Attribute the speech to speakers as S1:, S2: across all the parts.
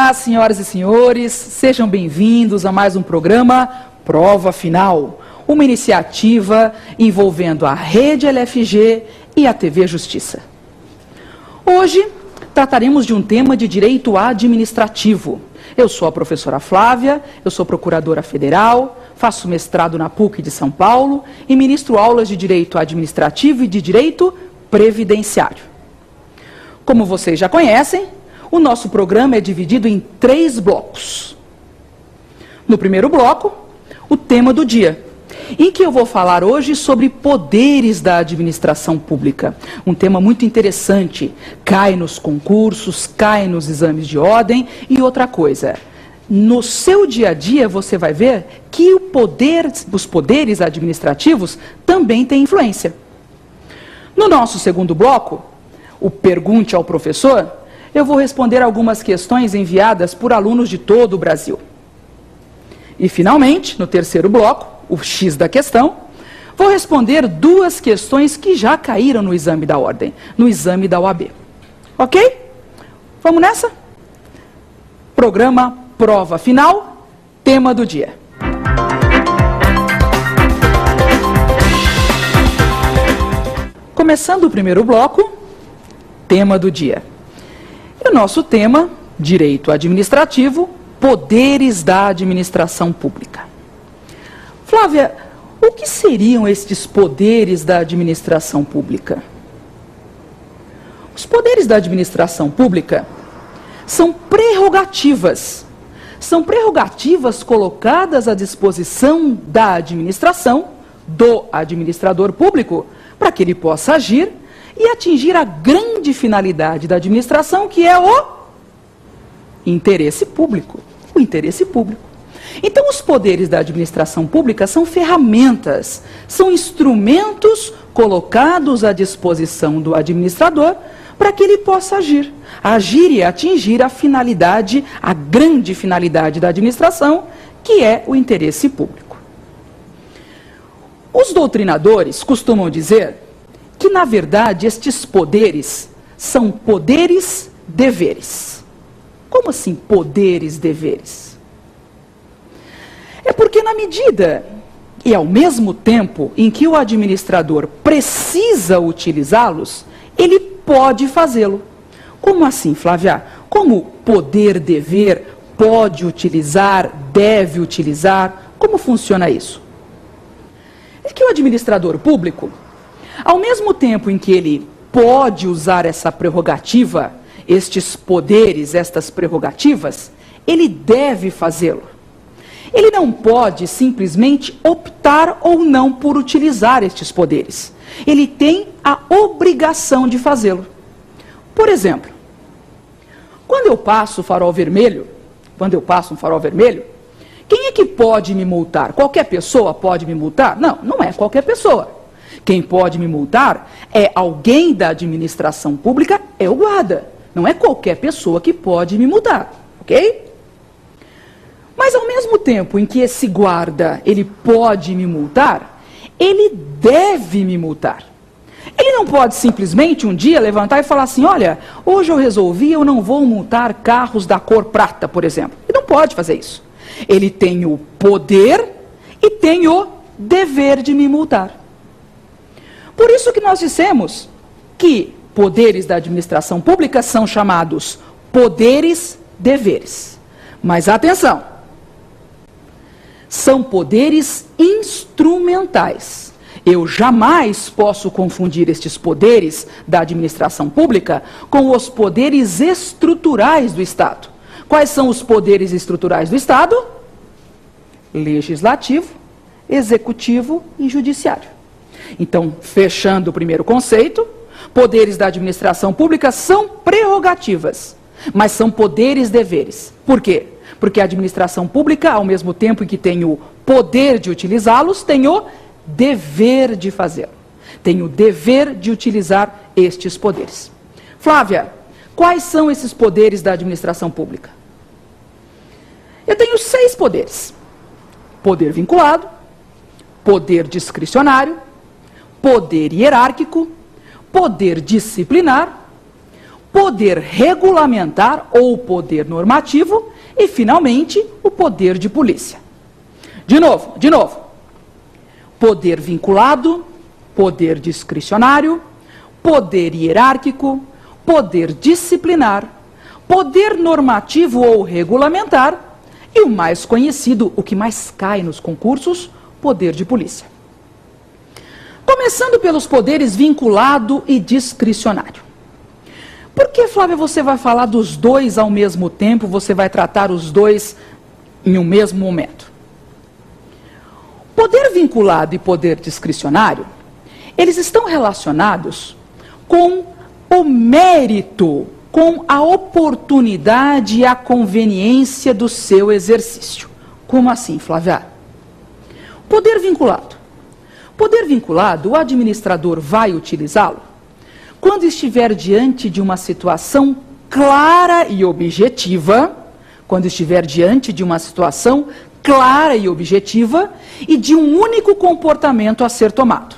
S1: Olá, senhoras e senhores, sejam bem-vindos a mais um programa Prova Final, uma iniciativa envolvendo a Rede LFG e a TV Justiça. Hoje trataremos de um tema de direito administrativo. Eu sou a professora Flávia, eu sou procuradora federal, faço mestrado na PUC de São Paulo e ministro aulas de direito administrativo e de direito previdenciário. Como vocês já conhecem, o nosso programa é dividido em 3 blocos. No primeiro bloco, o tema do dia, em que eu vou falar hoje sobre poderes da administração pública. Um tema muito interessante, cai nos concursos, cai nos exames de ordem e outra coisa. No seu dia a dia você vai ver que os poderes administrativos também têm influência. No nosso segundo bloco, o Pergunte ao Professor, eu vou responder algumas questões enviadas por alunos de todo o Brasil. E, finalmente, no terceiro bloco, o X da questão, vou responder 2 questões que já caíram no exame da ordem, no exame da OAB. Ok? Vamos nessa? Programa Prova Final, tema do dia. Começando o primeiro bloco, tema do dia. E o nosso tema, direito administrativo, poderes da administração pública. Flávia, o que seriam estes poderes da administração pública? Os poderes da administração pública são prerrogativas. São prerrogativas colocadas à disposição da administração, do administrador público, para que ele possa agir e atingir a grande finalidade da administração, que é o interesse público. O interesse público. Então, os poderes da administração pública são ferramentas, são instrumentos colocados à disposição do administrador para que ele possa agir e atingir a finalidade, a grande finalidade da administração, que é o interesse público. Os doutrinadores costumam dizer que, na verdade, estes poderes são poderes-deveres. Como assim poderes-deveres? É porque, na medida e ao mesmo tempo em que o administrador precisa utilizá-los, ele pode fazê-lo. Como assim, Flávia? Como poder-dever pode utilizar, deve utilizar? Como funciona isso? É que o administrador público, ao mesmo tempo em que ele pode usar essa prerrogativa, estes poderes, estas prerrogativas, ele deve fazê-lo. Ele não pode simplesmente optar ou não por utilizar estes poderes. Ele tem a obrigação de fazê-lo. Por exemplo, quando eu passo um farol vermelho, quem é que pode me multar? Qualquer pessoa pode me multar? Não, não é qualquer pessoa. Quem pode me multar é alguém da administração pública, é o guarda. Não é qualquer pessoa que pode me multar, ok? Mas ao mesmo tempo em que esse guarda, ele pode me multar, ele deve me multar. Ele não pode simplesmente um dia levantar e falar assim, olha, hoje eu resolvi, eu não vou multar carros da cor prata, por exemplo. Ele não pode fazer isso. Ele tem o poder e tem o dever de me multar. Por isso que nós dissemos que poderes da administração pública são chamados poderes-deveres. Mas atenção, são poderes instrumentais. Eu jamais posso confundir estes poderes da administração pública com os poderes estruturais do Estado. Quais são os poderes estruturais do Estado? Legislativo, executivo e judiciário. Então, fechando o primeiro conceito, poderes da administração pública são prerrogativas, mas são poderes-deveres. Por quê? Porque a administração pública, ao mesmo tempo em que tem o poder de utilizá-los, tem o dever de fazê-lo. Tem o dever de utilizar estes poderes. Flávia, quais são esses poderes da administração pública? Eu tenho 6 poderes. Poder vinculado, poder discricionário, poder hierárquico, poder disciplinar, poder regulamentar ou poder normativo e, finalmente, o poder de polícia. De novo. Poder vinculado, poder discricionário, poder hierárquico, poder disciplinar, poder normativo ou regulamentar e o mais conhecido, o que mais cai nos concursos, poder de polícia. Começando pelos poderes vinculado e discricionário. Por que, Flávia, você vai falar dos dois ao mesmo tempo, você vai tratar os dois em um mesmo momento? Poder vinculado e poder discricionário, eles estão relacionados com o mérito, com a oportunidade e a conveniência do seu exercício. Como assim, Flávia? Poder vinculado. Poder vinculado, o administrador vai utilizá-lo quando estiver diante de uma situação clara e objetiva, e de um único comportamento a ser tomado.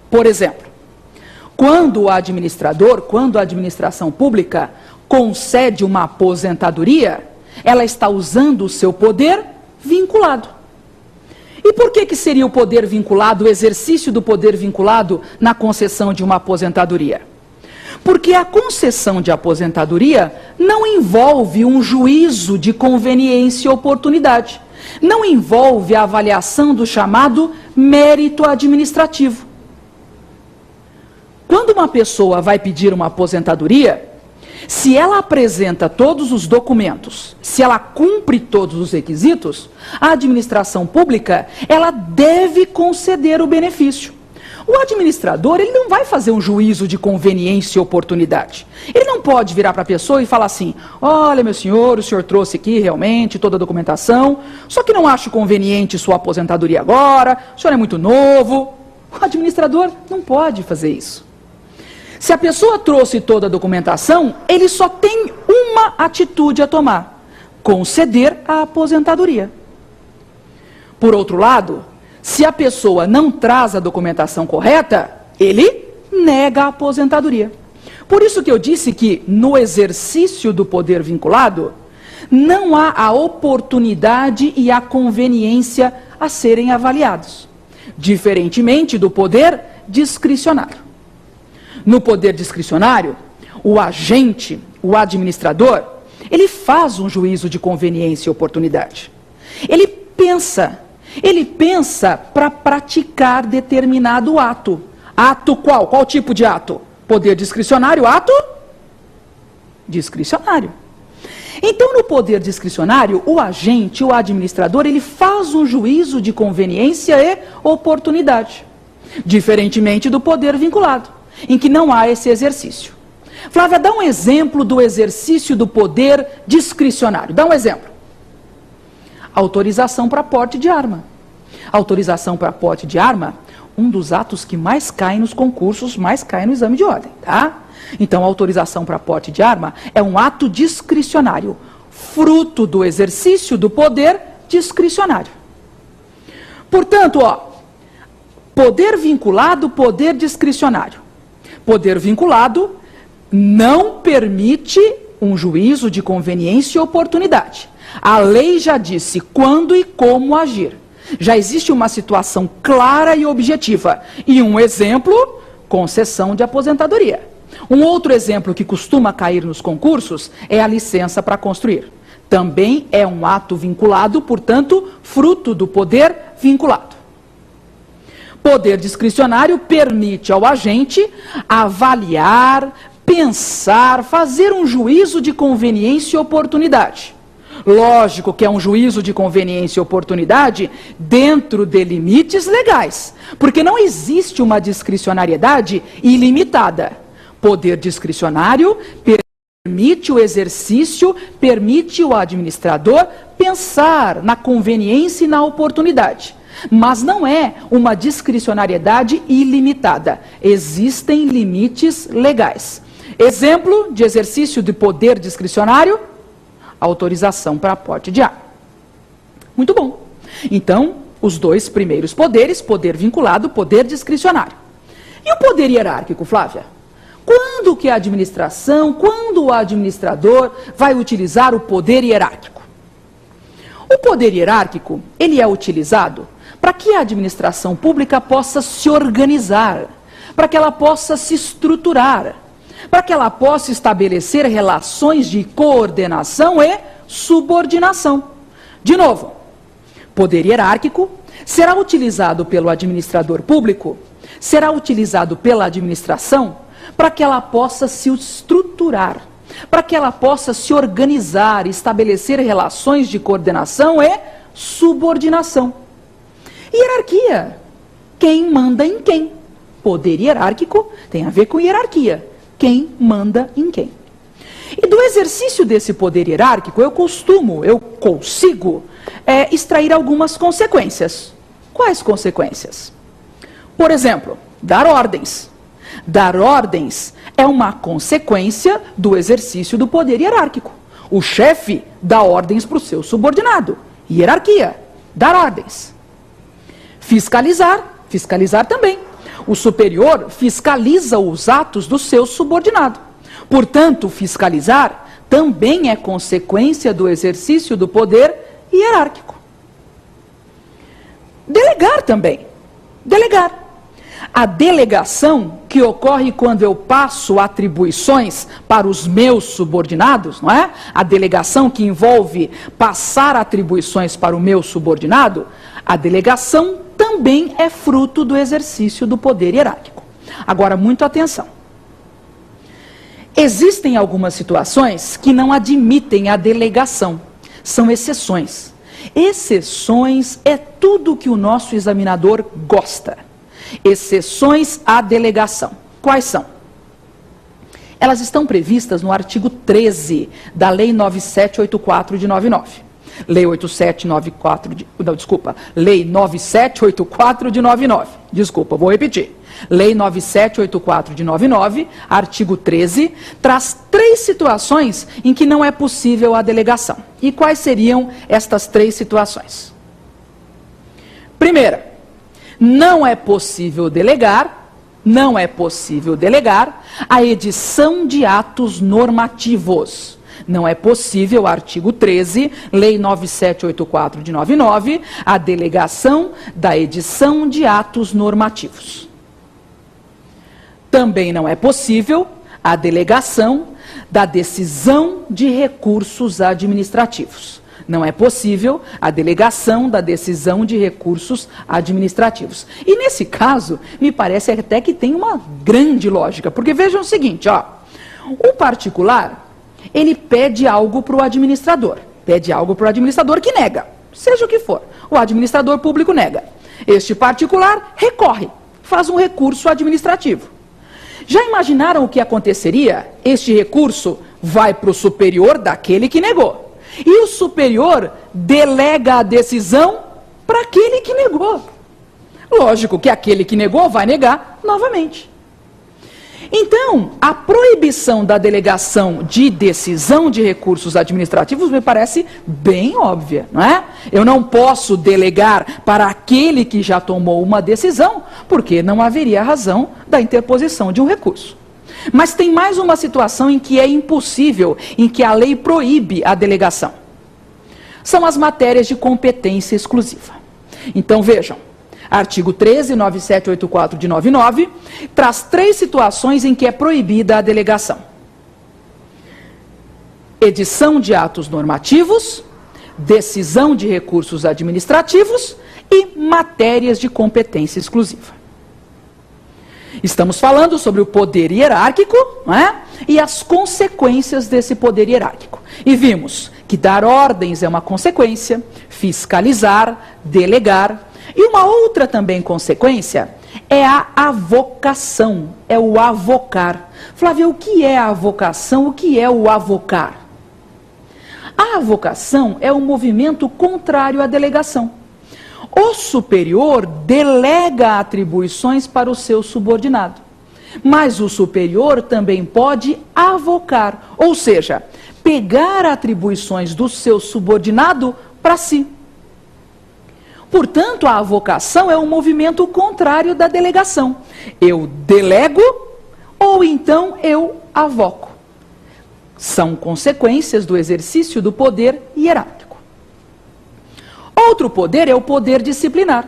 S1: Por exemplo, quando a administração pública concede uma aposentadoria, ela está usando o seu poder vinculado. E por que seria o poder vinculado, o exercício do poder vinculado na concessão de uma aposentadoria? Porque a concessão de aposentadoria não envolve um juízo de conveniência e oportunidade. Não envolve a avaliação do chamado mérito administrativo. Quando uma pessoa vai pedir uma aposentadoria, se ela apresenta todos os documentos, se ela cumpre todos os requisitos, a administração pública, ela deve conceder o benefício. O administrador, ele não vai fazer um juízo de conveniência e oportunidade. Ele não pode virar para a pessoa e falar assim: olha, meu senhor, o senhor trouxe aqui realmente toda a documentação, só que não acho conveniente sua aposentadoria agora, o senhor é muito novo. O administrador não pode fazer isso. Se a pessoa trouxe toda a documentação, ele só tem uma atitude a tomar: conceder a aposentadoria. Por outro lado, se a pessoa não traz a documentação correta, ele nega a aposentadoria. Por isso que eu disse que no exercício do poder vinculado, não há a oportunidade e a conveniência a serem avaliados, diferentemente do poder discricionário. No poder discricionário, o agente, o administrador, ele faz um juízo de conveniência e oportunidade. Ele pensa para praticar determinado ato. Ato qual? Qual tipo de ato? Poder discricionário, ato discricionário. Então, no poder discricionário, o agente, o administrador, ele faz um juízo de conveniência e oportunidade, diferentemente do poder vinculado, em que não há esse exercício. Flávia, dá um exemplo do exercício do poder discricionário. Dá um exemplo. Autorização para porte de arma. Autorização para porte de arma, um dos atos que mais cai nos concursos, mais cai no exame de ordem, tá? Então, a autorização para porte de arma é um ato discricionário, fruto do exercício do poder discricionário. Portanto, poder vinculado, poder discricionário. Poder vinculado não permite um juízo de conveniência e oportunidade. A lei já disse quando e como agir. Já existe uma situação clara e objetiva. E um exemplo, concessão de aposentadoria. Um outro exemplo que costuma cair nos concursos é a licença para construir. Também é um ato vinculado, portanto, fruto do poder vinculado. Poder discricionário permite ao agente avaliar, pensar, fazer um juízo de conveniência e oportunidade. Lógico que é um juízo de conveniência e oportunidade dentro de limites legais, porque não existe uma discricionariedade ilimitada. Poder discricionário permite o exercício, permite o administrador pensar na conveniência e na oportunidade. Mas não é uma discricionariedade ilimitada. Existem limites legais. Exemplo de exercício de poder discricionário: autorização para porte de arma. Muito bom. Então, os dois primeiros poderes, poder vinculado, poder discricionário. E o poder hierárquico, Flávia? Quando que a administração, quando o administrador vai utilizar o poder hierárquico? O poder hierárquico, ele é utilizado para que a administração pública possa se organizar, para que ela possa se estruturar, para que ela possa estabelecer relações de coordenação e subordinação. De novo, poder hierárquico será utilizado pelo administrador público, será utilizado pela administração para que ela possa se estruturar, para que ela possa se organizar, estabelecer relações de coordenação e subordinação. Hierarquia, quem manda em quem? Poder hierárquico tem a ver com hierarquia, quem manda em quem. E do exercício desse poder hierárquico, eu consigo extrair algumas consequências. Quais consequências? Por exemplo, dar ordens. Dar ordens é uma consequência do exercício do poder hierárquico. O chefe dá ordens para o seu subordinado. Hierarquia, dar ordens. Fiscalizar, fiscalizar também. O superior fiscaliza os atos do seu subordinado. Portanto, fiscalizar também é consequência do exercício do poder hierárquico. Delegar também. Delegar. A delegação que ocorre quando eu passo atribuições para os meus subordinados, não é? A delegação que envolve passar atribuições para o meu subordinado, a delegação também é fruto do exercício do poder hierárquico. Agora, muita atenção. Existem algumas situações que não admitem a delegação. São exceções. Exceções é tudo que o nosso examinador gosta. Exceções à delegação. Quais são? Elas estão previstas no artigo 13 da Lei 9784 de 99. Lei 9784 de 99. Desculpa, vou repetir. Lei 9784 de 99, artigo 13, traz 3 situações em que não é possível a delegação. E quais seriam estas 3 situações? Primeira, não é possível delegar a edição de atos normativos. Não é possível, artigo 13, Lei 9784 de 99, a delegação da edição de atos normativos. Também não é possível a delegação da decisão de recursos administrativos. Não é possível a delegação da decisão de recursos administrativos. E nesse caso, me parece até que tem uma grande lógica, porque vejam o seguinte, ó, o particular, ele pede algo para o administrador que nega, seja o que for, o administrador público nega. Este particular recorre, faz um recurso administrativo. Já imaginaram o que aconteceria? Este recurso vai para o superior daquele que negou. E o superior delega a decisão para aquele que negou. Lógico que aquele que negou vai negar novamente. Então, a proibição da delegação de decisão de recursos administrativos me parece bem óbvia, não é? Eu não posso delegar para aquele que já tomou uma decisão, porque não haveria razão da interposição de um recurso. Mas tem mais uma situação em que é impossível, em que a lei proíbe a delegação. São as matérias de competência exclusiva. Então, vejam. Artigo 13, 9784 de 99, traz 3 situações em que é proibida a delegação. Edição de atos normativos, decisão de recursos administrativos e matérias de competência exclusiva. Estamos falando sobre o poder hierárquico, não é? E as consequências desse poder hierárquico. E vimos que dar ordens é uma consequência, fiscalizar, delegar. E uma outra também consequência é a avocação, é o avocar. Flávia, o que é a avocação? O que é o avocar? A avocação é um movimento contrário à delegação. O superior delega atribuições para o seu subordinado, mas o superior também pode avocar, ou seja, pegar atribuições do seu subordinado para si. Portanto, a avocação é um movimento contrário da delegação. Eu delego, ou então eu avoco. São consequências do exercício do poder hierárquico. Outro poder é o poder disciplinar.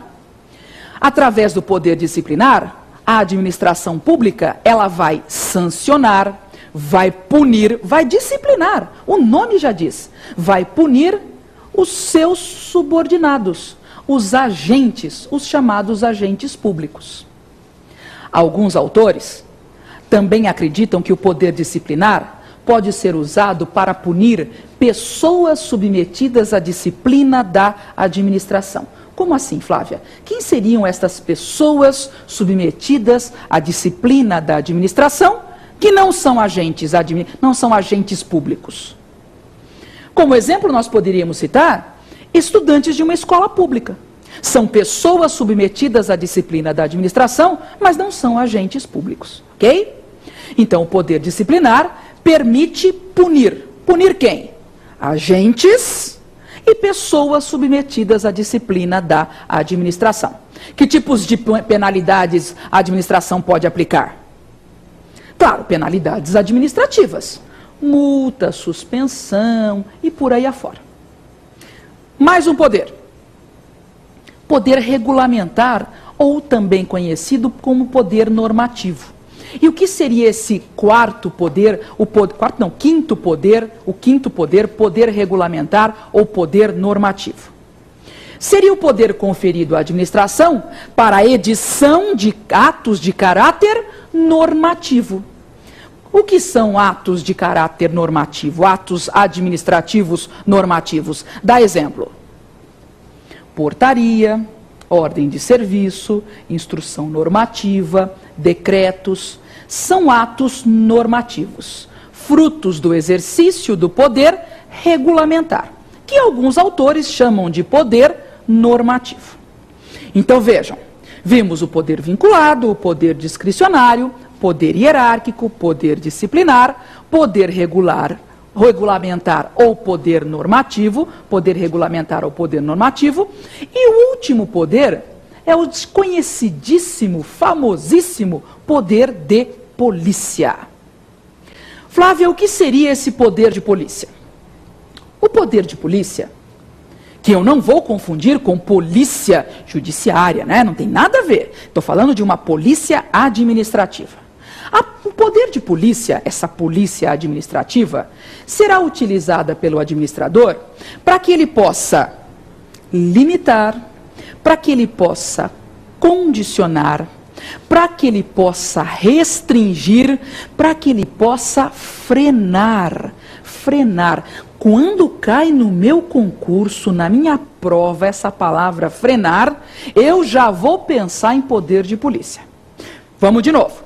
S1: Através do poder disciplinar, a administração pública, ela vai sancionar, vai punir, vai disciplinar. O nome já diz. Vai punir os seus subordinados, os agentes, os chamados agentes públicos. Alguns autores também acreditam que o poder disciplinar pode ser usado para punir pessoas submetidas à disciplina da administração. Como assim, Flávia? Quem seriam estas pessoas submetidas à disciplina da administração que não são agentes públicos? Como exemplo, nós poderíamos citar estudantes de uma escola pública. São pessoas submetidas à disciplina da administração, mas não são agentes públicos, ok? Então, o poder disciplinar permite punir. Punir quem? Agentes e pessoas submetidas à disciplina da administração. Que tipos de penalidades a administração pode aplicar? Claro, penalidades administrativas. Multa, suspensão e por aí afora. Mais um poder. Poder regulamentar, ou também conhecido como poder normativo. E o que seria esse quinto poder, poder regulamentar ou poder normativo? Seria o poder conferido à administração para a edição de atos de caráter normativo. O que são atos de caráter normativo, atos administrativos normativos? Dá exemplo. Portaria, ordem de serviço, instrução normativa, decretos, são atos normativos, frutos do exercício do poder regulamentar, que alguns autores chamam de poder normativo. Então vejam, vimos o poder vinculado, o poder discricionário, poder hierárquico, poder disciplinar, poder regulamentar ou poder normativo, poder regulamentar ou poder normativo, e o último poder é o desconhecidíssimo, famosíssimo poder de polícia. Flávia, o que seria esse poder de polícia? O poder de polícia, que eu não vou confundir com polícia judiciária, né? Não tem nada a ver. Estou falando de uma polícia administrativa. O poder de polícia, essa polícia administrativa, será utilizada pelo administrador para que ele possa limitar, para que ele possa condicionar, para que ele possa restringir, para que ele possa frenar. Quando cai no meu concurso, na minha prova, essa palavra frenar, eu já vou pensar em poder de polícia. Vamos de novo.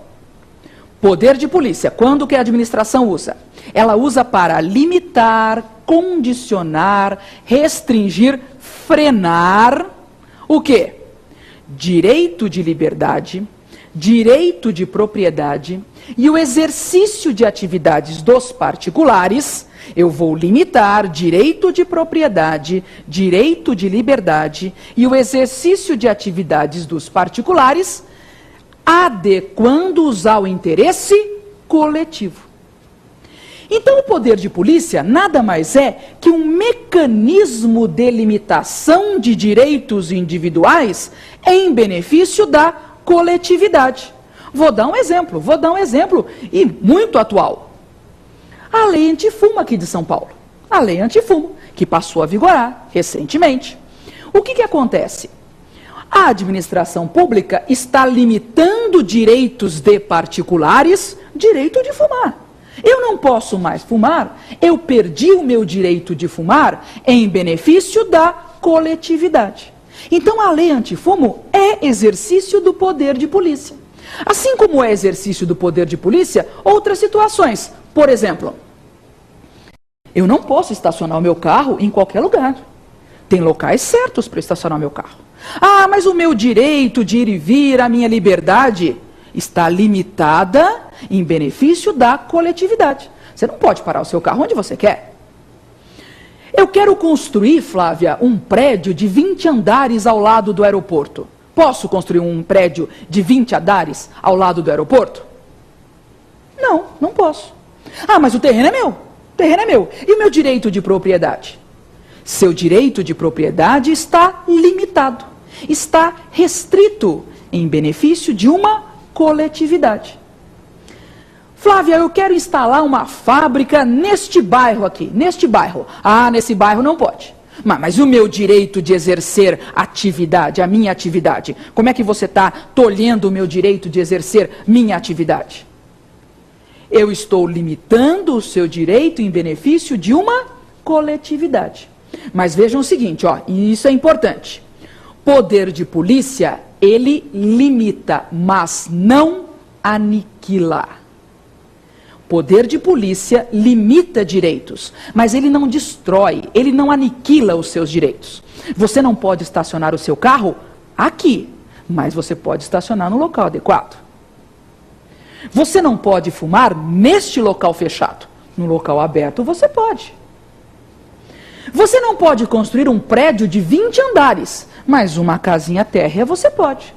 S1: Poder de polícia, quando que a administração usa? Ela usa para limitar, condicionar, restringir, frenar, o quê? Direito de liberdade, direito de propriedade e o exercício de atividades dos particulares. Eu vou limitar direito de propriedade, direito de liberdade e o exercício de atividades dos particulares, adequando-os ao interesse coletivo. Então, o poder de polícia nada mais é que um mecanismo de limitação de direitos individuais em benefício da coletividade. Vou dar um exemplo e muito atual. A lei antifumo aqui de São Paulo. A lei antifumo, que passou a vigorar recentemente. O que acontece? A administração pública está limitando direitos de particulares, direito de fumar. Eu não posso mais fumar, eu perdi o meu direito de fumar em benefício da coletividade. Então a lei antifumo é exercício do poder de polícia. Assim como é exercício do poder de polícia, outras situações. Por exemplo, eu não posso estacionar o meu carro em qualquer lugar. Tem locais certos para estacionar meu carro. Ah, mas o meu direito de ir e vir, a minha liberdade, está limitada em benefício da coletividade. Você não pode parar o seu carro onde você quer. Eu quero construir, Flávia, um prédio de 20 andares ao lado do aeroporto. Posso construir um prédio de 20 andares ao lado do aeroporto? Não, não posso. Ah, mas o terreno é meu. O terreno é meu. E o meu direito de propriedade? Seu direito de propriedade está limitado, está restrito em benefício de uma coletividade. Flávia, eu quero instalar uma fábrica neste bairro aqui, neste bairro. Ah, nesse bairro não pode. Mas o meu direito de exercer atividade, a minha atividade, como é que você está tolhendo o meu direito de exercer minha atividade? Eu estou limitando o seu direito em benefício de uma coletividade. Mas vejam o seguinte, ó, e isso é importante. Poder de polícia, ele limita, mas não aniquila. Poder de polícia limita direitos, mas ele não destrói, ele não aniquila os seus direitos. Você não pode estacionar o seu carro aqui, mas você pode estacionar no local adequado. Você não pode fumar neste local fechado. No local aberto você pode. Você não pode construir um prédio de 20 andares, mas uma casinha térrea você pode.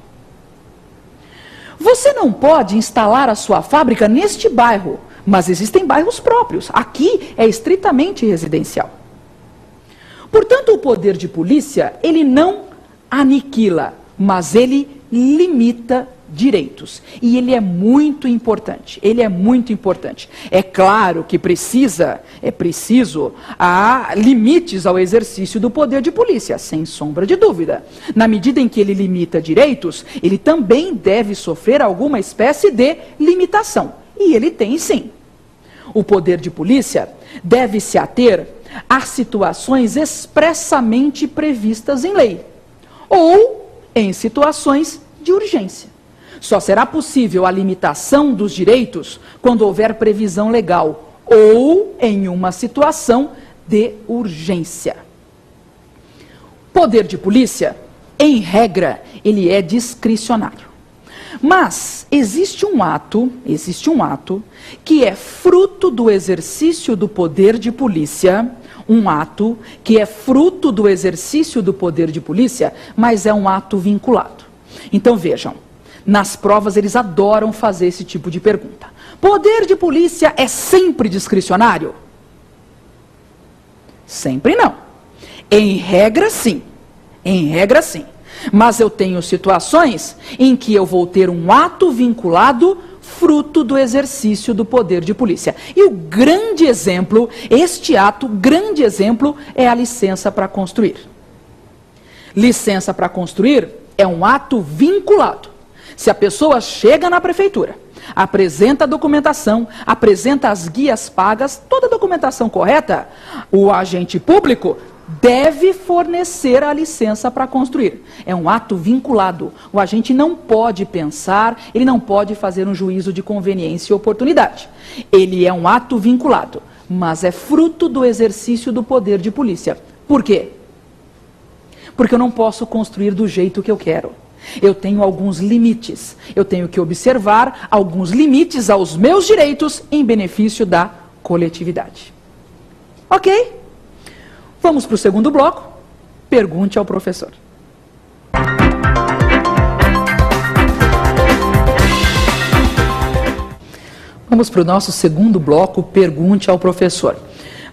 S1: Você não pode instalar a sua fábrica neste bairro, mas existem bairros próprios. Aqui é estritamente residencial. Portanto, o poder de polícia, ele não aniquila, mas ele limita direitos. E ele é muito importante. Ele é muito importante. É claro que é preciso há limites ao exercício do poder de polícia, sem sombra de dúvida. Na medida em que ele limita direitos, ele também deve sofrer alguma espécie de limitação. E ele tem sim. O poder de polícia deve se ater a situações expressamente previstas em lei, ou em situações de urgência. Só será possível a limitação dos direitos quando houver previsão legal, ou em uma situação de urgência. Poder de polícia, em regra, ele é discricionário. Mas existe um ato que é fruto do exercício do poder de polícia, mas é um ato vinculado. Então vejam, nas provas eles adoram fazer esse tipo de pergunta. Poder de polícia é sempre discricionário? Sempre não. Em regra sim. Mas eu tenho situações em que eu vou ter um ato vinculado fruto do exercício do poder de polícia. E o grande exemplo, grande exemplo, é a licença para construir. Licença para construir é um ato vinculado. Se a pessoa chega na prefeitura, apresenta a documentação, apresenta as guias pagas, toda a documentação correta, o agente público deve fornecer a licença para construir. É um ato vinculado. O agente não pode pensar, ele não pode fazer um juízo de conveniência e oportunidade. Ele é um ato vinculado, mas é fruto do exercício do poder de polícia. Por quê? Porque eu não posso construir do jeito que eu quero. Eu tenho alguns limites. Eu tenho que observar alguns limites aos meus direitos em benefício da coletividade. Ok? Vamos para o segundo bloco. Pergunte ao professor. Vamos para o nosso segundo bloco, Pergunte ao professor.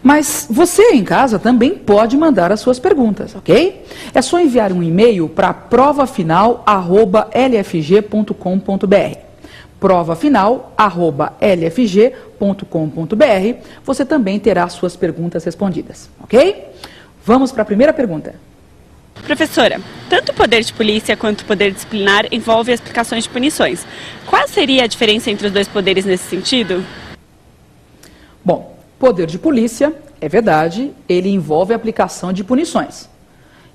S1: Mas você em casa também pode mandar as suas perguntas, ok? É só enviar um e-mail para provafinal@lfg.com.br. provafinal@lfg.com.br. Você também terá suas perguntas respondidas, ok? Vamos para a primeira pergunta.
S2: Professora, tanto o poder de polícia quanto o poder disciplinar envolve as aplicações de punições. Qual seria a diferença entre os dois poderes nesse sentido?
S1: Bom, poder de polícia, é verdade, ele envolve a aplicação de punições.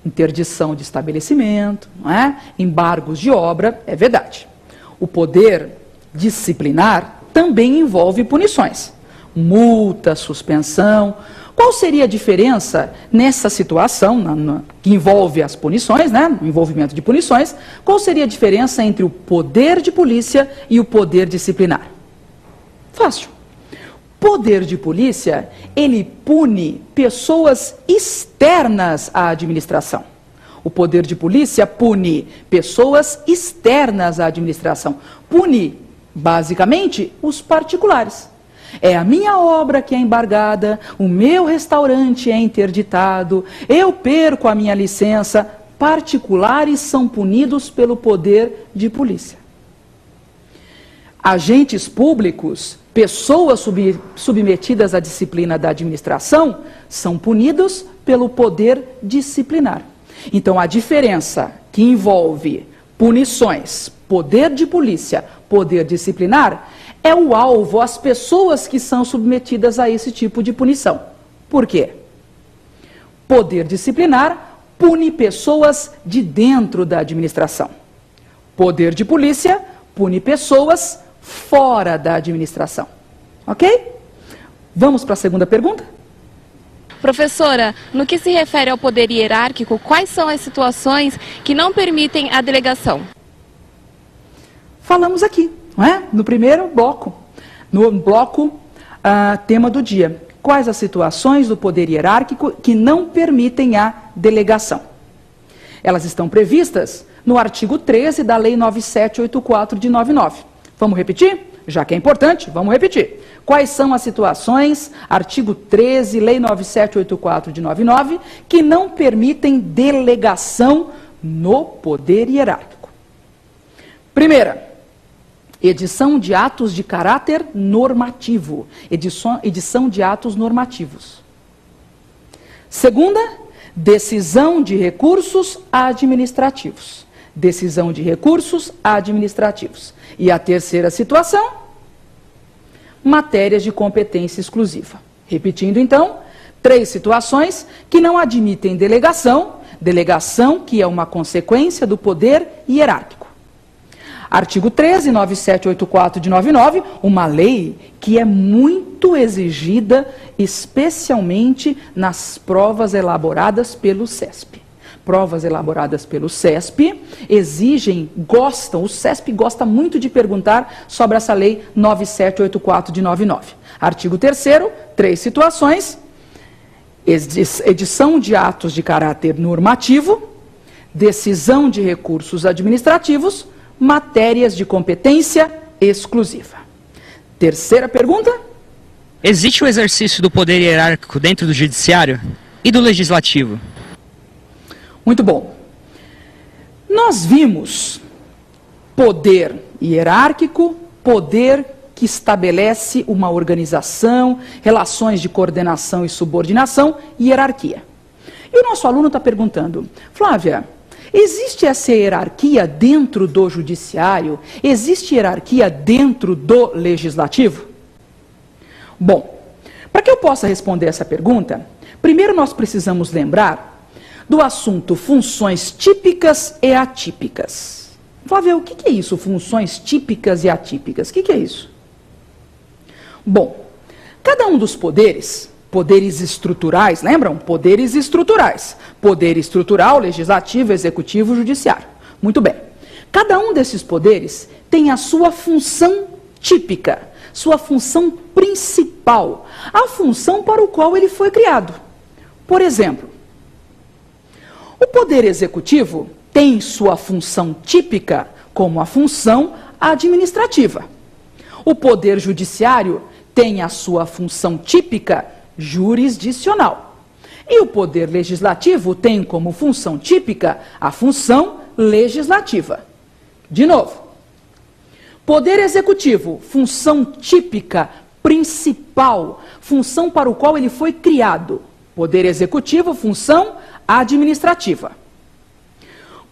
S1: Interdição de estabelecimento, não é? Embargos de obra, é verdade. O poder disciplinar também envolve punições. Multa, suspensão. Qual seria a diferença nessa situação, que envolve as punições, né? O envolvimento de punições? Qual seria a diferença entre o poder de polícia e o poder disciplinar? Fácil. Poder de polícia, ele pune pessoas externas à administração. O poder de polícia pune pessoas externas à administração. Pune Basicamente, os particulares. É a minha obra que é embargada, o meu restaurante é interditado, eu perco a minha licença. Particulares são punidos pelo poder de polícia. Agentes públicos, pessoas submetidas à disciplina da administração, são punidos pelo poder disciplinar. Então, a diferença que envolve punições, poder de polícia, poder disciplinar, é o alvo, as pessoas que são submetidas a esse tipo de punição. Por quê? Poder disciplinar pune pessoas de dentro da administração. Poder de polícia pune pessoas fora da administração. Ok? Vamos para a segunda pergunta?
S3: Professora, no que se refere ao poder hierárquico, quais são as situações que não permitem a delegação?
S1: Falamos aqui, não é? No primeiro bloco. No bloco, tema do dia. Quais as situações do poder hierárquico que não permitem a delegação? Elas estão previstas no artigo 13 da Lei 9784 de 99. Vamos repetir? Já que é importante, vamos repetir. Quais são as situações, artigo 13, Lei 9784 de 99, que não permitem delegação no poder hierárquico? Primeira, edição de atos de caráter normativo. Edição de atos normativos. Segunda, decisão de recursos administrativos. Decisão de recursos administrativos. E a terceira situação, matérias de competência exclusiva. Repetindo então, 3 situações que não admitem delegação que é uma consequência do poder hierárquico. Artigo 13, 9784 de 99, uma lei que é muito exigida, especialmente nas provas elaboradas pelo CESP. Provas elaboradas pelo CESP exigem, o CESP gosta muito de perguntar sobre essa lei 9784 de 99. Artigo 3º, 3 situações, edição de atos de caráter normativo, decisão de recursos administrativos, matérias de competência exclusiva. Terceira pergunta.
S4: Existe o exercício do poder hierárquico dentro do judiciário e do legislativo?
S1: Muito bom. Nós vimos poder hierárquico, poder que estabelece uma organização, relações de coordenação e subordinação e hierarquia. E o nosso aluno está perguntando, Flávia, existe essa hierarquia dentro do judiciário? Existe hierarquia dentro do legislativo? Bom, para que eu possa responder essa pergunta, primeiro nós precisamos lembrar do assunto funções típicas e atípicas. Flávia, o que é isso, funções típicas e atípicas? O que é isso? Bom, cada um dos poderes estruturais, lembram? Poderes estruturais. Poder estrutural, legislativo, executivo, judiciário. Muito bem. Cada um desses poderes tem a sua função típica, sua função principal, a função para o qual ele foi criado. Por exemplo, o poder executivo tem sua função típica como a função administrativa. O poder judiciário tem a sua função típica jurisdicional. E o poder legislativo tem como função típica a função legislativa. De novo, poder executivo, função típica, principal, função para o qual ele foi criado. Poder executivo, função administrativa.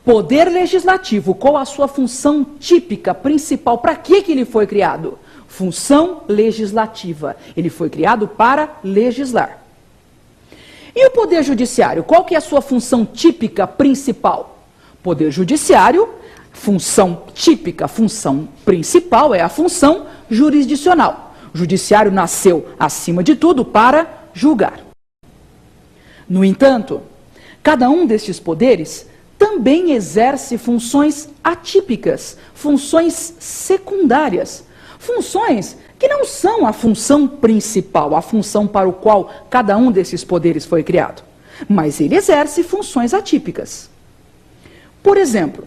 S1: Poder legislativo, qual a sua função típica, principal? Para que ele foi criado? Função legislativa. Ele foi criado para legislar. E o poder judiciário, qual que é a sua função típica, principal? Poder judiciário, função típica, função principal é a função jurisdicional. O judiciário nasceu, acima de tudo, para julgar. No entanto, cada um destes poderes também exerce funções atípicas, funções secundárias, funções que não são a função principal, a função para o qual cada um desses poderes foi criado, mas ele exerce funções atípicas. Por exemplo,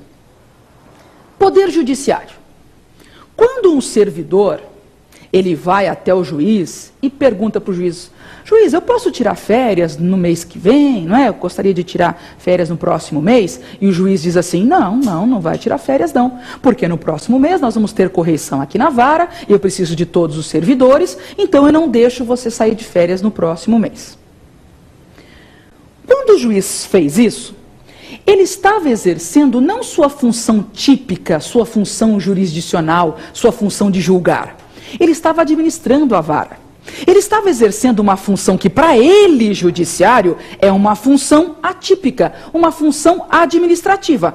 S1: poder judiciário. Quando um servidor, ele vai até o juiz e pergunta para o juiz: juiz, eu posso tirar férias no mês que vem, não é? Eu gostaria de tirar férias no próximo mês. E o juiz diz assim: não vai tirar férias não, porque no próximo mês nós vamos ter correição aqui na vara, eu preciso de todos os servidores, então eu não deixo você sair de férias no próximo mês. Quando o juiz fez isso, ele estava exercendo não sua função típica, sua função jurisdicional, sua função de julgar. Ele estava administrando a vara. Ele estava exercendo uma função que, para ele, judiciário, é uma função atípica, uma função administrativa.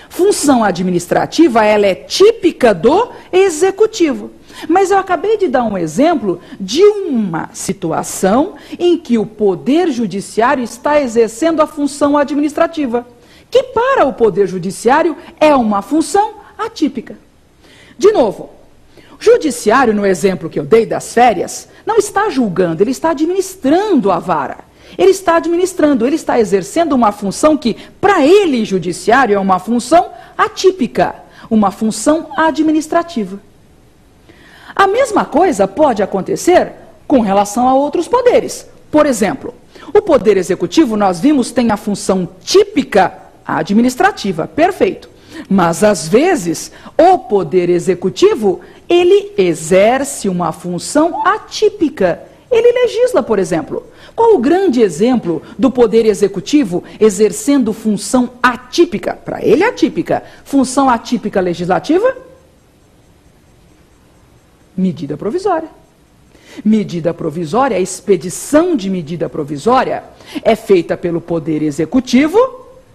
S1: Função administrativa, ela é típica do executivo. Mas eu acabei de dar um exemplo de uma situação em que o Poder Judiciário está exercendo a função administrativa, que para o Poder Judiciário é uma função atípica. De novo, o Judiciário, no exemplo que eu dei das férias, não está julgando, ele está administrando a vara. Ele está administrando, ele está exercendo uma função que, para ele, Judiciário, é uma função atípica, uma função administrativa. A mesma coisa pode acontecer com relação a outros poderes. Por exemplo, o Poder Executivo, nós vimos, tem a função típica administrativa, perfeito. Mas, às vezes, o Poder Executivo, ele exerce uma função atípica. Ele legisla, por exemplo. Qual o grande exemplo do Poder Executivo exercendo função atípica? Para ele, atípica. Função atípica legislativa? Medida provisória. Medida provisória, a expedição de medida provisória é feita pelo Poder Executivo,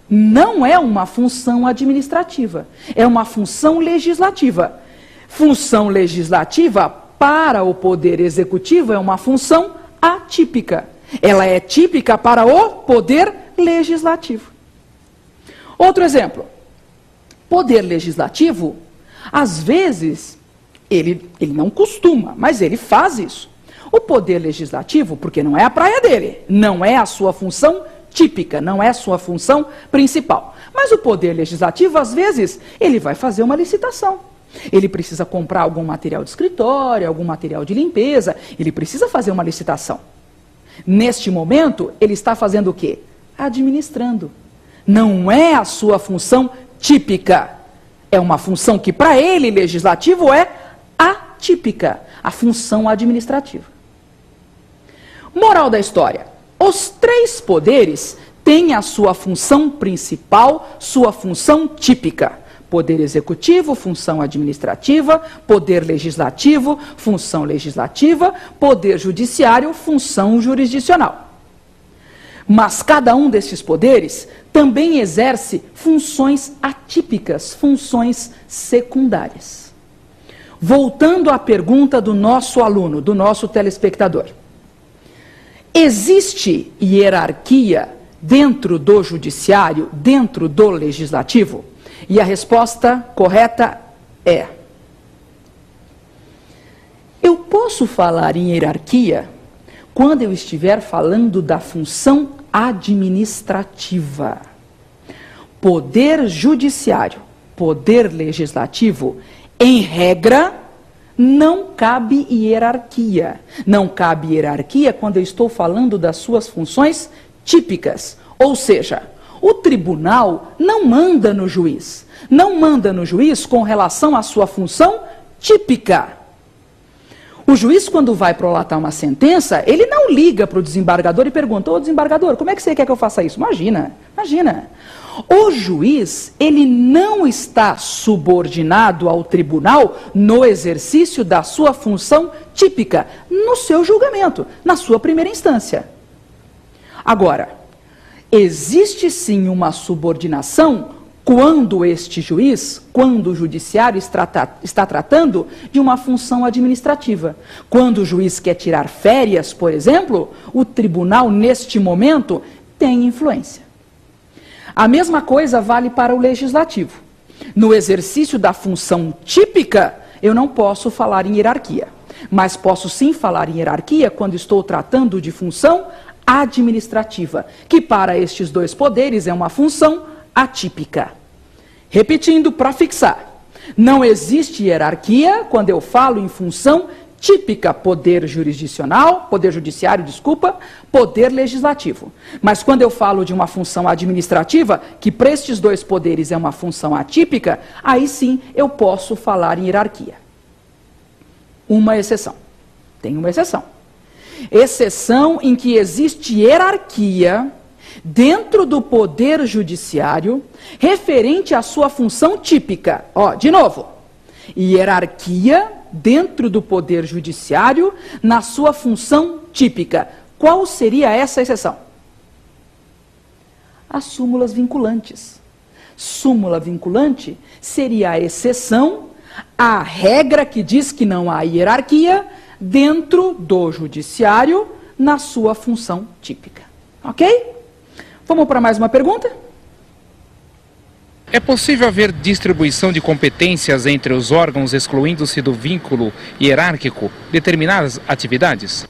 S1: não é uma função administrativa, é uma função legislativa. Função legislativa para o Poder Executivo é uma função atípica. Ela é típica para o Poder Legislativo. Outro exemplo. Poder Legislativo, às vezes, ele não costuma, mas ele faz isso. O Poder Legislativo, porque não é a praia dele, não é a sua função típica, não é a sua função principal. Mas o Poder Legislativo, às vezes, ele vai fazer uma licitação. Ele precisa comprar algum material de escritório, algum material de limpeza, ele precisa fazer uma licitação. Neste momento, ele está fazendo o quê? Administrando. Não é a sua função típica. É uma função que, para ele, legislativo, é atípica, a função administrativa. Moral da história: os três poderes têm a sua função principal, sua função típica. Poder Executivo, função administrativa; Poder Legislativo, função legislativa; Poder Judiciário, função jurisdicional. Mas cada um destes poderes também exerce funções atípicas, funções secundárias. Voltando à pergunta do nosso aluno, do nosso telespectador. Existe hierarquia dentro do judiciário, dentro do legislativo? E a resposta correta é: eu posso falar em hierarquia quando eu estiver falando da função administrativa. Poder judiciário, poder legislativo, em regra, não cabe hierarquia. Não cabe hierarquia quando eu estou falando das suas funções típicas. Ou seja, o tribunal não manda no juiz. Não manda no juiz com relação à sua função típica. O juiz, quando vai prolatar uma sentença, ele não liga para o desembargador e pergunta: ô desembargador, como é que você quer que eu faça isso? Imagina. O juiz, ele não está subordinado ao tribunal no exercício da sua função típica, no seu julgamento, na sua primeira instância. Agora, existe sim uma subordinação quando este juiz, quando o judiciário está tratando de uma função administrativa. Quando o juiz quer tirar férias, por exemplo, o tribunal, neste momento, tem influência. A mesma coisa vale para o legislativo. No exercício da função típica, eu não posso falar em hierarquia, mas posso sim falar em hierarquia quando estou tratando de função administrativa, que para estes dois poderes é uma função atípica. Repetindo para fixar, Não existe hierarquia quando eu falo em função típica, poder jurisdicional, poder judiciário, desculpa, poder legislativo. Mas quando eu falo de uma função administrativa, que para estes dois poderes é uma função atípica, aí sim eu posso falar em hierarquia. Uma exceção. Tem uma exceção. Exceção em que existe hierarquia dentro do poder judiciário referente à sua função típica. Ó, de novo, hierarquia dentro do poder judiciário na sua função típica. Qual seria essa exceção? As súmulas vinculantes. Súmula vinculante seria a exceção à regra que diz que não há hierarquia dentro do judiciário na sua função típica. Ok? Vamos para mais uma pergunta?
S5: É possível haver distribuição de competências entre os órgãos excluindo-se do vínculo hierárquico determinadas atividades?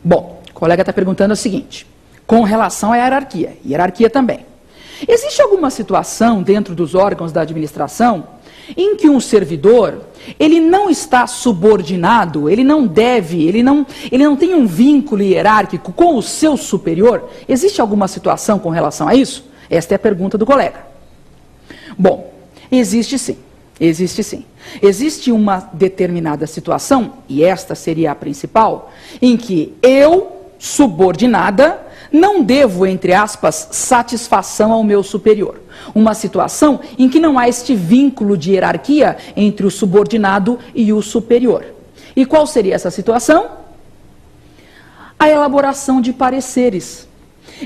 S1: Bom, o colega está perguntando o seguinte, com relação à hierarquia também. Existe alguma situação dentro dos órgãos da administração em que um servidor, ele não está subordinado, ele não tem um vínculo hierárquico com o seu superior? Existe alguma situação com relação a isso? Esta é a pergunta do colega. Bom, existe sim, existe sim. Existe uma determinada situação, e esta seria a principal, em que eu, subordinada, não devo, entre aspas, satisfação ao meu superior. Uma situação em que não há este vínculo de hierarquia entre o subordinado e o superior. E qual seria essa situação? A elaboração de pareceres.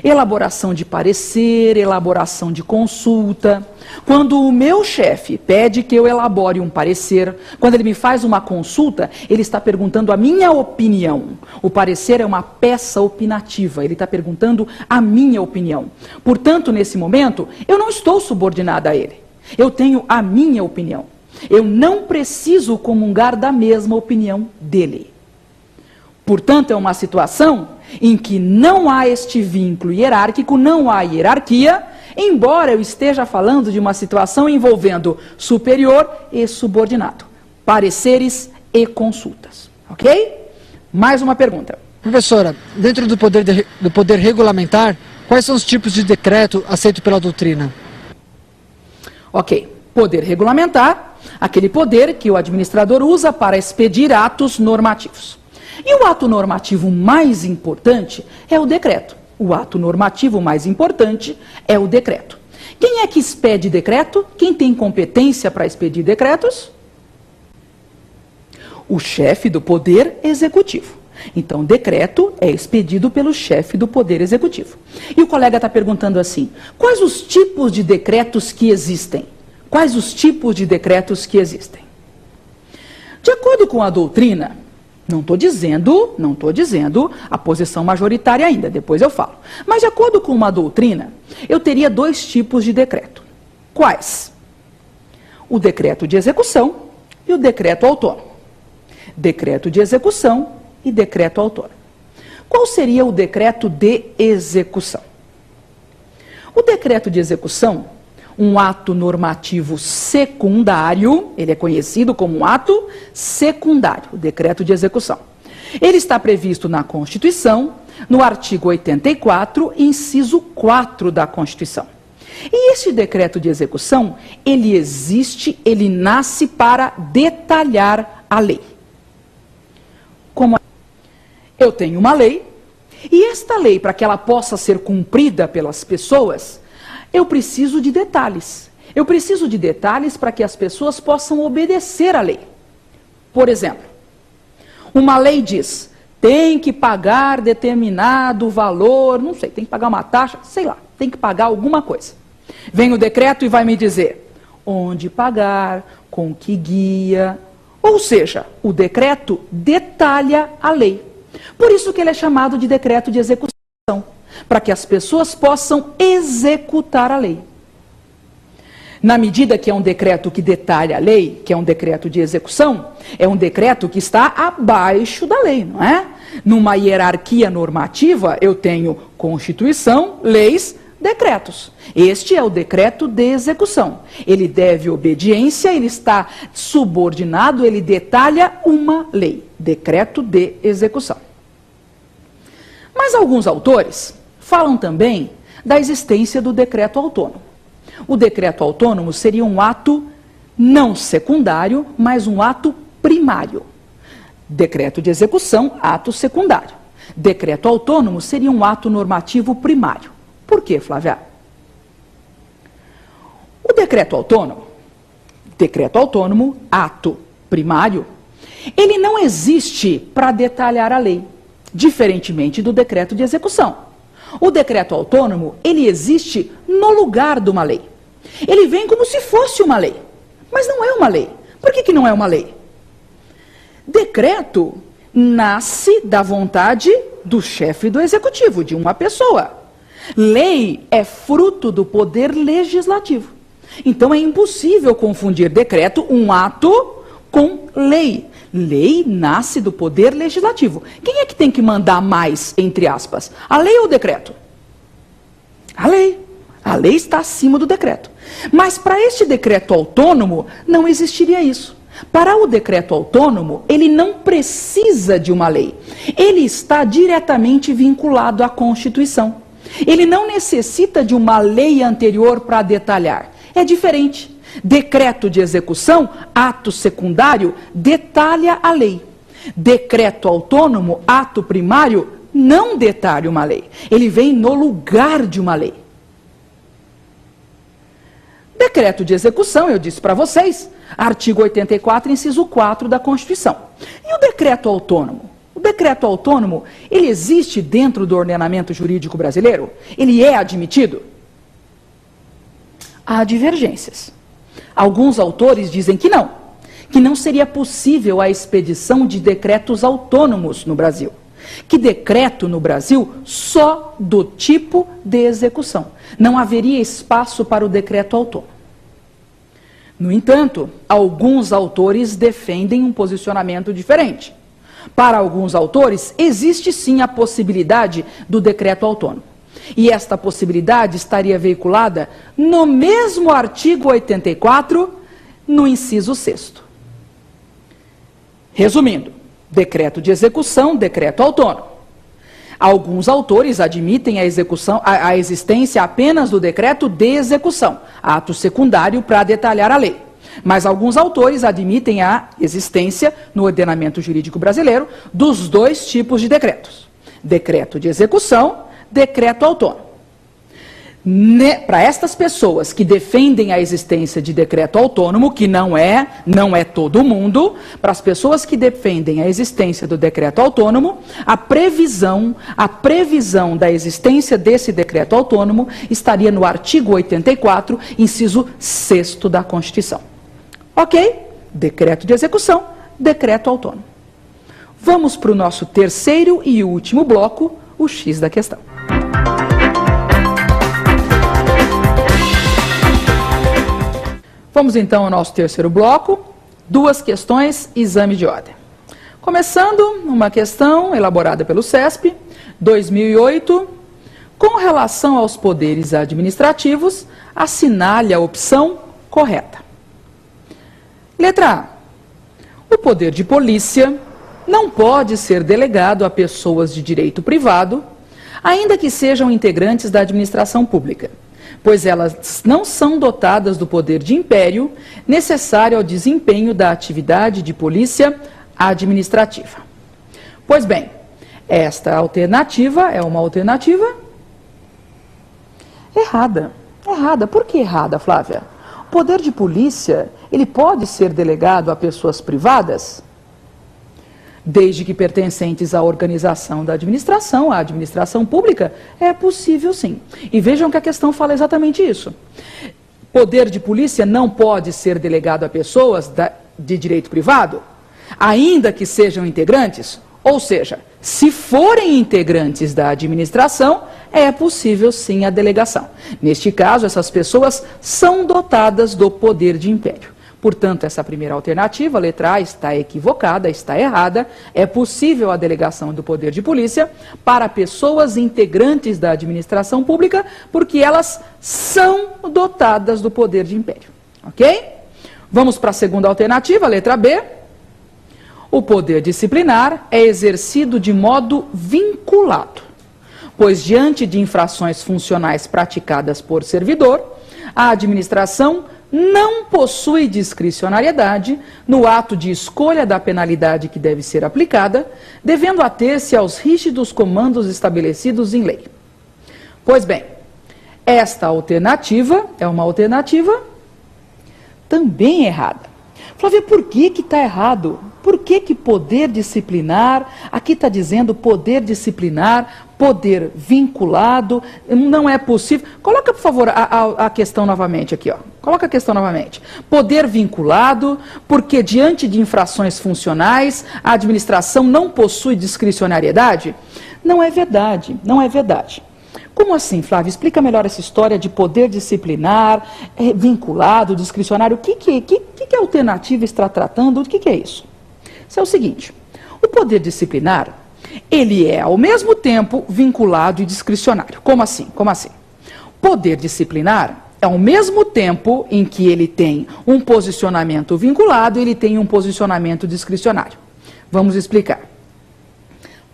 S1: Elaboração de parecer, elaboração de consulta. Quando o meu chefe pede que eu elabore um parecer, quando ele me faz uma consulta, ele está perguntando a minha opinião. O parecer é uma peça opinativa, ele está perguntando a minha opinião. Portanto, nesse momento, eu não estou subordinada a ele. Eu tenho a minha opinião. Eu não preciso comungar da mesma opinião dele. Portanto, é uma situação em que não há este vínculo hierárquico, não há hierarquia, embora eu esteja falando de uma situação envolvendo superior e subordinado, pareceres e consultas. Ok? Mais uma pergunta.
S6: Professora, dentro do poder regulamentar, quais são os tipos de decreto aceito pela doutrina?
S1: Ok. Poder regulamentar, aquele poder que o administrador usa para expedir atos normativos. E o ato normativo mais importante é o decreto. O ato normativo mais importante é o decreto. Quem é que expede decreto? Quem tem competência para expedir decretos? O chefe do Poder Executivo. Então, decreto é expedido pelo chefe do Poder Executivo. E o colega está perguntando assim, quais os tipos de decretos que existem? Quais os tipos de decretos que existem? De acordo com a doutrina, não estou dizendo a posição majoritária ainda, depois eu falo. Mas de acordo com uma doutrina, eu teria dois tipos de decreto. Quais? O decreto de execução e o decreto autônomo. Decreto de execução e decreto autônomo. Qual seria o decreto de execução? O decreto de execução, um ato normativo secundário, ele é conhecido como um ato secundário, o decreto de execução. Ele está previsto na Constituição, no artigo 84, inciso 4 da Constituição. E este decreto de execução, ele existe, ele nasce para detalhar a lei. Como eu tenho uma lei, e esta lei, para que ela possa ser cumprida pelas pessoas, eu preciso de detalhes. Eu preciso de detalhes para que as pessoas possam obedecer à lei. Por exemplo, uma lei diz, tem que pagar determinado valor, não sei, tem que pagar uma taxa, sei lá, tem que pagar alguma coisa. Vem o decreto e vai me dizer onde pagar, com que guia. Ou seja, o decreto detalha a lei. Por isso que ele é chamado de decreto de execução. Para que as pessoas possam executar a lei. Na medida que é um decreto que detalha a lei, que é um decreto de execução, é um decreto que está abaixo da lei, não é? Numa hierarquia normativa, eu tenho Constituição, leis, decretos. Este é o decreto de execução. Ele deve obediência, ele está subordinado, ele detalha uma lei. Decreto de execução. Mas alguns autores falam também da existência do decreto autônomo. O decreto autônomo seria um ato não secundário, mas um ato primário. Decreto de execução, ato secundário. Decreto autônomo seria um ato normativo primário. Por quê, Flávia? O decreto autônomo, ato primário, ele não existe para detalhar a lei, diferentemente do decreto de execução. O decreto autônomo, ele existe no lugar de uma lei. Ele vem como se fosse uma lei, mas não é uma lei. Por que não é uma lei? Decreto nasce da vontade do chefe do executivo, de uma pessoa. Lei é fruto do poder legislativo. Então é impossível confundir decreto, um ato, com lei. Lei nasce do poder legislativo. Quem é que tem que mandar mais, entre aspas? A lei ou o decreto? A lei. A lei está acima do decreto. Mas para este decreto autônomo, não existiria isso. Para o decreto autônomo, ele não precisa de uma lei. Ele está diretamente vinculado à Constituição. Ele não necessita de uma lei anterior para detalhar. É diferente. Decreto de execução, ato secundário, detalha a lei. Decreto autônomo, ato primário, não detalha uma lei. Ele vem no lugar de uma lei. Decreto de execução, eu disse para vocês, artigo 84, inciso 4 da Constituição. E o decreto autônomo? O decreto autônomo, ele existe dentro do ordenamento jurídico brasileiro? Ele é admitido? Há divergências. Alguns autores dizem que não seria possível a expedição de decretos autônomos no Brasil. Que decreto no Brasil só do tipo de execução. Não haveria espaço para o decreto autônomo. No entanto, alguns autores defendem um posicionamento diferente. Para alguns autores, existe sim a possibilidade do decreto autônomo. E esta possibilidade estaria veiculada no mesmo artigo 84, no inciso 6º. Resumindo, decreto de execução, decreto autônomo. Alguns autores admitem a existência apenas do decreto de execução, ato secundário para detalhar a lei. Mas alguns autores admitem a existência, no ordenamento jurídico brasileiro, dos dois tipos de decretos. Decreto de execução, decreto autônomo. Para estas pessoas que defendem a existência de decreto autônomo, que não é todo mundo, para as pessoas que defendem a existência do decreto autônomo, a previsão da existência desse decreto autônomo estaria no artigo 84, inciso 6º da Constituição. Ok? Decreto de execução, decreto autônomo. Vamos para o nosso terceiro e último bloco, o X da questão. Vamos então ao nosso terceiro bloco, 2 questões, exame de ordem. Começando, uma questão elaborada pelo CESP, 2008, com relação aos poderes administrativos, assinale a opção correta. Letra A. O poder de polícia não pode ser delegado a pessoas de direito privado, ainda que sejam integrantes da administração pública, pois elas não são dotadas do poder de império necessário ao desempenho da atividade de polícia administrativa. Pois bem, esta alternativa é uma alternativa errada. Errada. Por que errada, Flávia? O poder de polícia, ele pode ser delegado a pessoas privadas? Desde que pertencentes à organização da administração, à administração pública, é possível sim. E vejam que a questão fala exatamente isso. Poder de polícia não pode ser delegado a pessoas de direito privado, ainda que sejam integrantes, ou seja, se forem integrantes da administração, é possível sim a delegação. Neste caso, essas pessoas são dotadas do poder de império. Portanto, essa primeira alternativa, letra A, está equivocada, está errada. É possível a delegação do poder de polícia para pessoas integrantes da administração pública, porque elas são dotadas do poder de império. Ok? Vamos para a segunda alternativa, letra B. O poder disciplinar é exercido de modo vinculado, pois diante de infrações funcionais praticadas por servidor, a administração não possui discricionariedade no ato de escolha da penalidade que deve ser aplicada, devendo ater-se aos rígidos comandos estabelecidos em lei. Pois bem, esta alternativa é uma alternativa também errada. Flávia, por que está errado? Por que poder disciplinar, aqui está dizendo poder disciplinar, poder vinculado, não é possível. Coloca, por favor, a questão novamente aqui, ó. Coloca a questão novamente. Poder vinculado, porque diante de infrações funcionais, a administração não possui discricionariedade? Não é verdade, não é verdade. Como assim, Flávia? Explica melhor essa história de poder disciplinar, vinculado, discricionário. O que a alternativa está tratando? O que é isso? Isso é o seguinte, o poder disciplinar, ele é ao mesmo tempo vinculado e discricionário. Como assim? Como assim? Poder disciplinar é ao mesmo tempo em que ele tem um posicionamento vinculado, ele tem um posicionamento discricionário. Vamos explicar.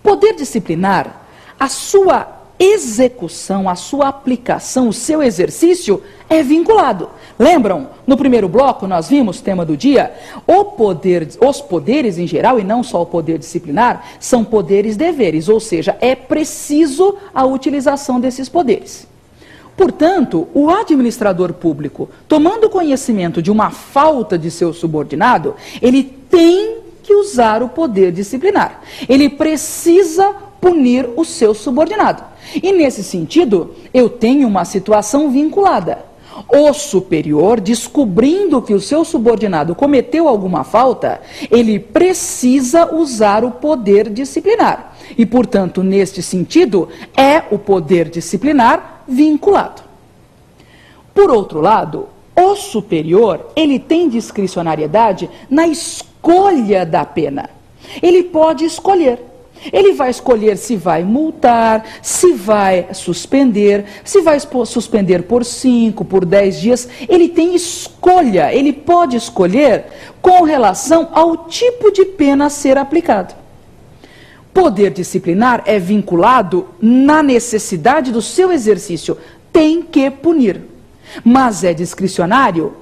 S1: Poder disciplinar, a sua execução, a sua aplicação, o seu exercício é vinculado. Lembram? No primeiro bloco nós vimos, tema do dia, os poderes em geral, e não só o poder disciplinar, são poderes-deveres, ou seja, é preciso a utilização desses poderes. Portanto, o administrador público, tomando conhecimento de uma falta de seu subordinado, ele tem que usar o poder disciplinar. Ele precisa punir o seu subordinado. E nesse sentido, eu tenho uma situação vinculada. O superior, descobrindo que o seu subordinado cometeu alguma falta, ele precisa usar o poder disciplinar. E, portanto, neste sentido, é o poder disciplinar vinculado. Por outro lado, o superior, ele tem discricionariedade na escolha da pena. Ele pode escolher. Ele vai escolher se vai multar, se vai suspender, se vai suspender por 5, por 10 dias. Ele tem escolha, ele pode escolher com relação ao tipo de pena a ser aplicado. Poder disciplinar é vinculado na necessidade do seu exercício. Tem que punir. Mas é discricionário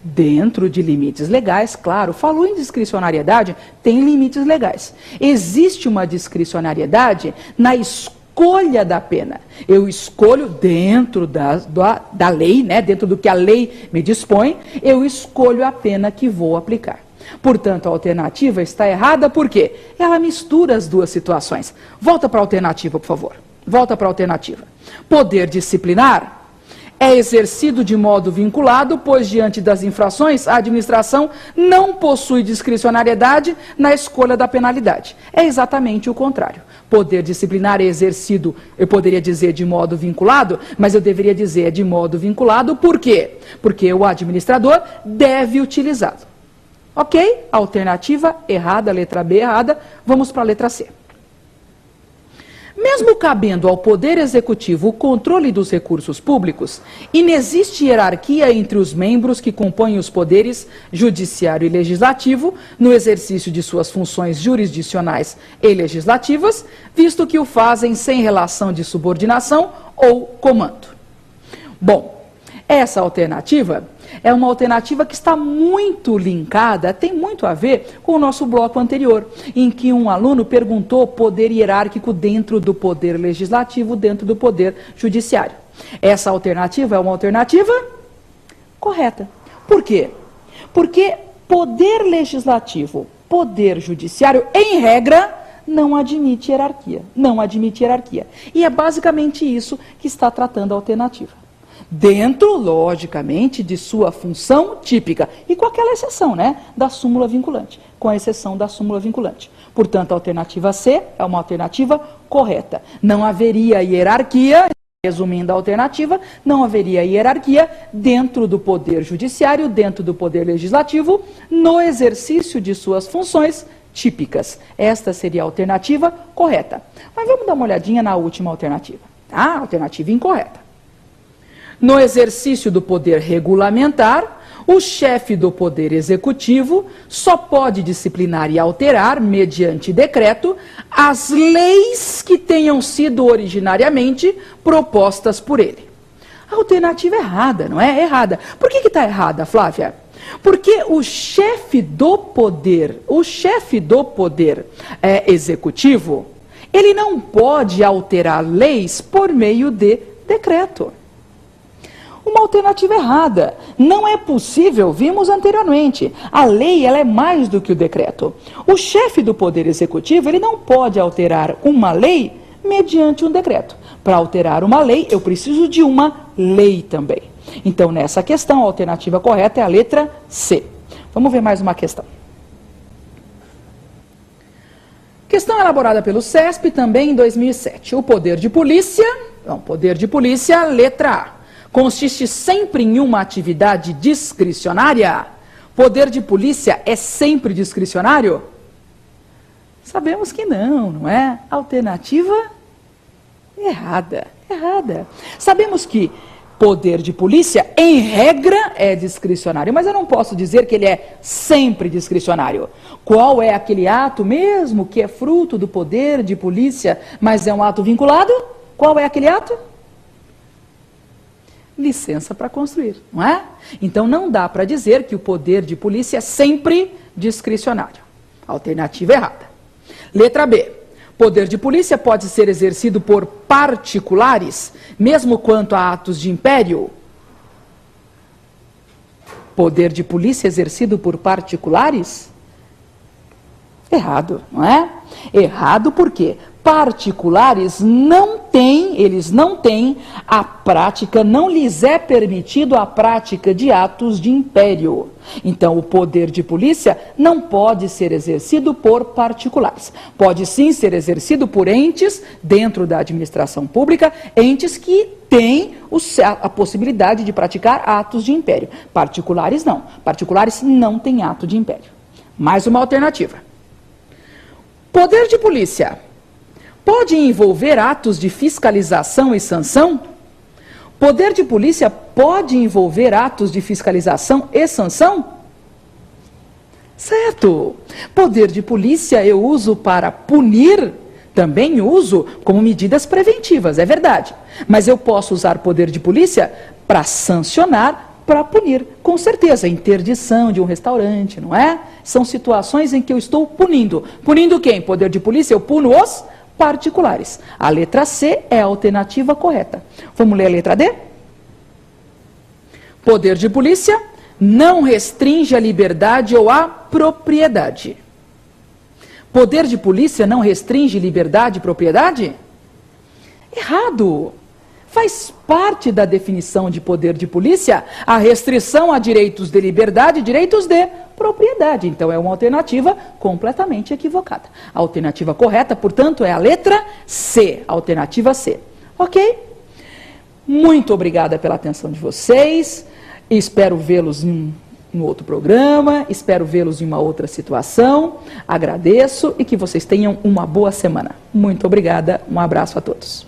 S1: dentro de limites legais, claro. Falou em discricionariedade, tem limites legais. Existe uma discricionariedade na escolha da pena. Eu escolho dentro da lei, né, dentro do que a lei me dispõe, eu escolho a pena que vou aplicar. Portanto, a alternativa está errada porque ela mistura as duas situações. Volta para a alternativa, por favor. Volta para a alternativa. Poder disciplinar é exercido de modo vinculado, pois diante das infrações, a administração não possui discricionariedade na escolha da penalidade. É exatamente o contrário. Poder disciplinar é exercido, eu poderia dizer de modo vinculado, mas eu deveria dizer de modo vinculado, por quê? Porque o administrador deve utilizá-lo. Ok? Alternativa errada, letra B errada, vamos para a letra C. Mesmo cabendo ao Poder Executivo o controle dos recursos públicos, inexiste hierarquia entre os membros que compõem os poderes judiciário e legislativo no exercício de suas funções jurisdicionais e legislativas, visto que o fazem sem relação de subordinação ou comando. Bom, essa alternativa é uma alternativa que está muito linkada, tem muito a ver com o nosso bloco anterior, em que um aluno perguntou poder hierárquico dentro do poder legislativo, dentro do poder judiciário. Essa alternativa é uma alternativa correta. Por quê? Porque poder legislativo, poder judiciário, em regra, não admite hierarquia. Não admite hierarquia. E é basicamente isso que está tratando a alternativa. Dentro, logicamente, de sua função típica. E com aquela exceção, né, da súmula vinculante. Com a exceção da súmula vinculante. Portanto, a alternativa C é uma alternativa correta. Não haveria hierarquia Resumindo a alternativa, não haveria hierarquia dentro do Poder Judiciário, dentro do Poder Legislativo, no exercício de suas funções típicas. Esta seria a alternativa correta. Mas vamos dar uma olhadinha na última alternativa. Tá? Alternativa incorreta. No exercício do poder regulamentar, o chefe do Poder Executivo só pode disciplinar e alterar, mediante decreto, as leis que tenham sido originariamente propostas por ele. A alternativa é errada, não é? Errada. Por que está errada, Flávia? Porque o chefe do Poder Executivo, ele não pode alterar leis por meio de decreto. Uma alternativa errada. Não é possível, vimos anteriormente. A lei, ela é mais do que o decreto. O chefe do Poder Executivo, ele não pode alterar uma lei mediante um decreto. Para alterar uma lei, eu preciso de uma lei também. Então, nessa questão, a alternativa correta é a letra C. Vamos ver mais uma questão. Questão elaborada pelo CESP também em 2007. O poder de polícia, letra A. Consiste sempre em uma atividade discricionária? Poder de polícia é sempre discricionário? Sabemos que não é? Alternativa errada. Sabemos que poder de polícia, em regra, é discricionário, mas eu não posso dizer que ele é sempre discricionário. Qual é aquele ato mesmo que é fruto do poder de polícia, mas é um ato vinculado? Qual é aquele ato? Licença para construir, não é? Então não dá para dizer que o poder de polícia é sempre discricionário. Alternativa errada. Letra B. Poder de polícia pode ser exercido por particulares, mesmo quanto a atos de império? Poder de polícia exercido por particulares? Errado, não é? Errado por quê? Particulares eles não têm a prática, não lhes é permitido a prática de atos de império. Então, o poder de polícia não pode ser exercido por particulares. Pode sim ser exercido por entes dentro da administração pública, entes que têm a possibilidade de praticar atos de império. Particulares não. Particulares não têm ato de império. Mais uma alternativa. Poder de polícia pode envolver atos de fiscalização e sanção? Poder de polícia pode envolver atos de fiscalização e sanção? Certo. Poder de polícia eu uso para punir, também uso como medidas preventivas, é verdade. Mas eu posso usar poder de polícia para sancionar, para punir, com certeza. Interdição de um restaurante, não é? São situações em que eu estou punindo. Punindo quem? Poder de polícia, eu puno os particulares. A letra C é a alternativa correta. Vamos ler a letra D? Poder de polícia não restringe a liberdade ou a propriedade. Poder de polícia não restringe liberdade e propriedade? Errado. Faz parte da definição de poder de polícia a restrição a direitos de liberdade e direitos de propriedade. Então, é uma alternativa completamente equivocada. A alternativa correta, portanto, é a letra C, alternativa C. Ok? Muito obrigada pela atenção de vocês. Espero vê-los em um outro programa, espero vê-los em uma outra situação. Agradeço e que vocês tenham uma boa semana. Muito obrigada, um abraço a todos.